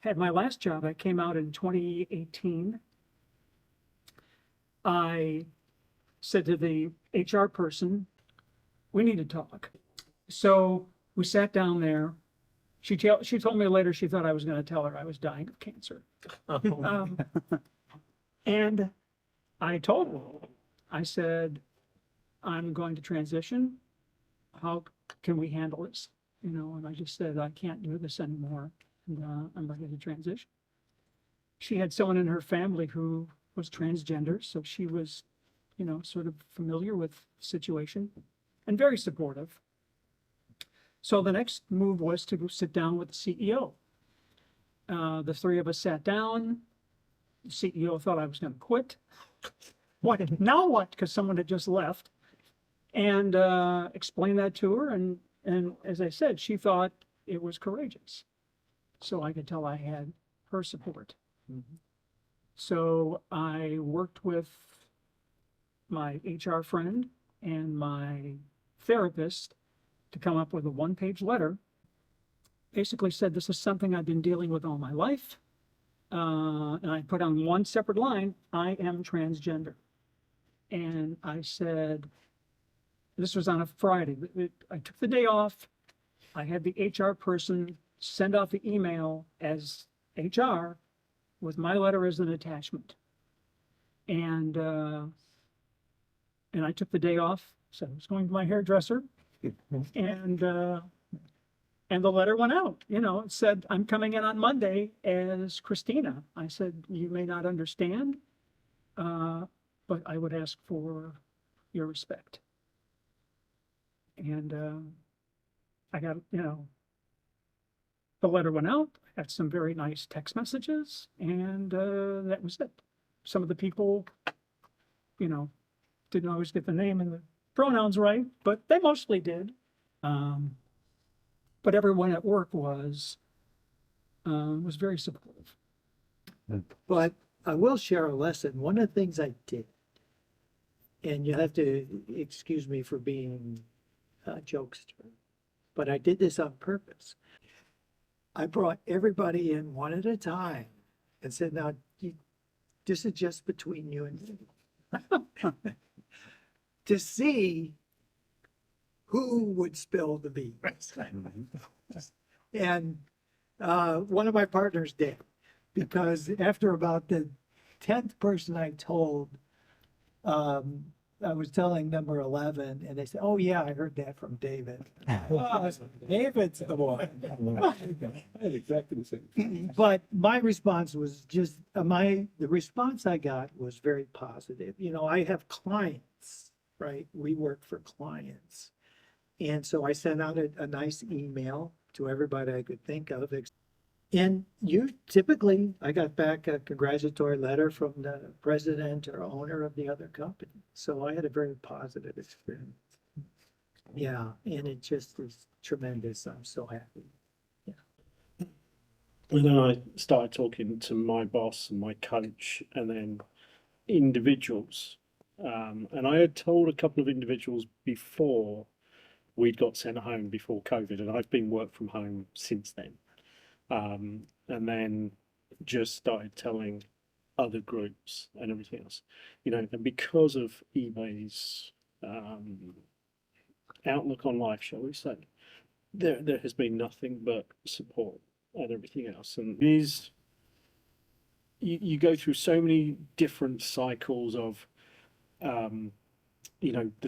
At my last job, I came out in 2018. I said to the HR person, we need to talk. So we sat down there. She told me later she thought I was going to tell her I was dying of cancer. Um, and I told her, I said, I'm going to transition. How can we handle this? And I just said, I can't do this anymore. And I'm ready to transition. She had someone in her family who was transgender, so she was, sort of familiar with the situation and very supportive. So the next move was to go sit down with the CEO. The three of us sat down. The CEO thought I was going to quit. What? Now what? Because someone had just left. And explained that to her. And as I said, she thought it was courageous. So I could tell I had her support. Mm-hmm. So I worked with my HR friend and my therapist to come up with a one-page letter. Basically said, this is something I've been dealing with all my life. And I put on one separate line, I am transgender. And I said, this was on a Friday. I took the day off. I had the HR person send out the email as HR with my letter as an attachment. And I took the day off. So I was going to my hairdresser. And the letter went out. It said, I'm coming in on Monday as Christina. I said, you may not understand, but I would ask for your respect. And I got, the letter went out. I got some very nice text messages, and that was it. Some of the people, didn't always get the name and the pronouns right, but they mostly did. But everyone at work was very supportive. But I will share a lesson. One of the things I did, and you have to excuse me for being a jokester, but I did this on purpose. I brought everybody in one at a time and said, now, this is just between you and me. To see who would spill the beans. And one of my partners did, because after about the 10th person I told, I was telling number 11, and they said, oh yeah, I heard that from David. David's the one. I had exactly the same. But my response was just, the response I got was very positive. I have clients, right? We work for clients. And so I sent out a nice email to everybody I could think of. And typically, I got back a congratulatory letter from the president or owner of the other company. So I had a very positive experience. Yeah, and it just is tremendous. I'm so happy. Yeah. And then I started talking to my boss and my coach, and then individuals. And I had told a couple of individuals before we'd got sent home before COVID, and I've been work from home since then. And then just started telling other groups and everything else, and because of eBay's outlook on life, shall we say, there has been nothing but support and everything else. And you go through so many different cycles of, the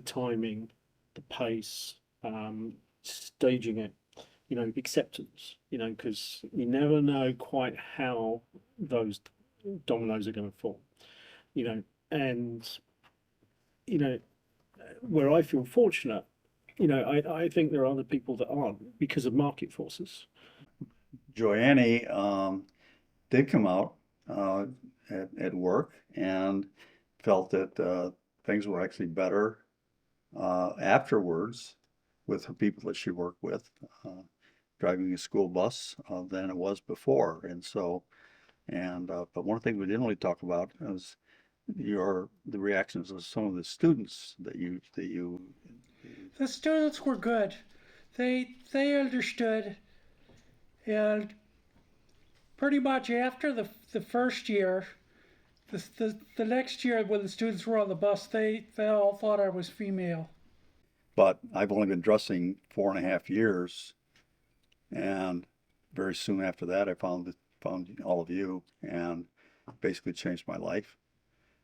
timing, the pace, staging it, acceptance, because you never know quite how those dominoes are going to fall, and, where I feel fortunate, I think there are other people that aren't because of market forces. Joanne did come out at work and felt that things were actually better afterwards with the people that she worked with, driving a school bus than it was before. And so, but one thing we didn't really talk about was the reactions of some of the students that you. The students were good. They understood, and pretty much after the first year, the next year when the students were on the bus, they all thought I was female. But I've only been dressing 4.5 years, and very soon after that, I found all of you, and basically changed my life.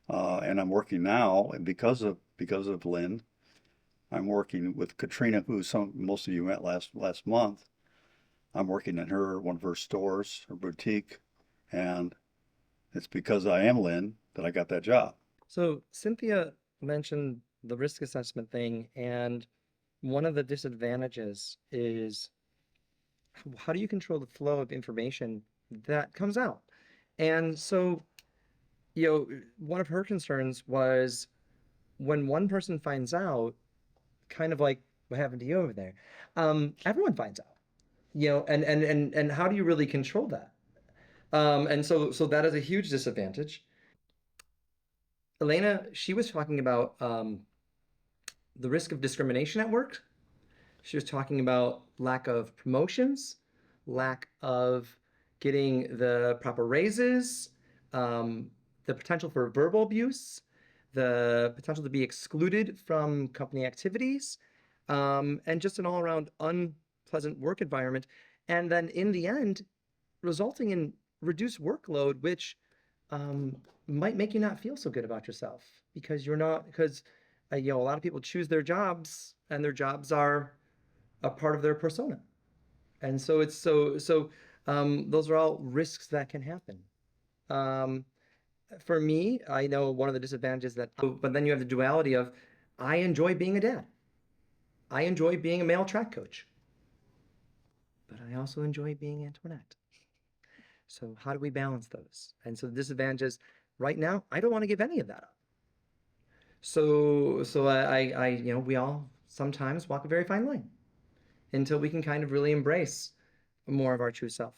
And I'm working now, and because of Lynn, I'm working with Katrina, who most of you met last month. I'm working in one of her stores, her boutique, and it's because I am Lynn that I got that job. So Cynthia mentioned the risk assessment thing, and one of the disadvantages is how do you control the flow of information that comes out? And so, one of her concerns was when one person finds out, kind of like what happened to you over there, everyone finds out, and how do you really control that? And so that is a huge disadvantage. Elena, she was talking about the risk of discrimination at work. She was talking about lack of promotions, lack of getting the proper raises, the potential for verbal abuse, the potential to be excluded from company activities, and just an all-around unpleasant work environment. And then in the end, resulting in reduced workload, which might make you not feel so good about yourself because a lot of people choose their jobs and their jobs are a part of their persona. And so those are all risks that can happen. For me, I know one of the disadvantages but then you have the duality of, I enjoy being a dad. I enjoy being a male track coach, but I also enjoy being Antoinette. So how do we balance those? And so the disadvantages right now, I don't want to give any of that up. So we all sometimes walk a very fine line until we can kind of really embrace more of our true self.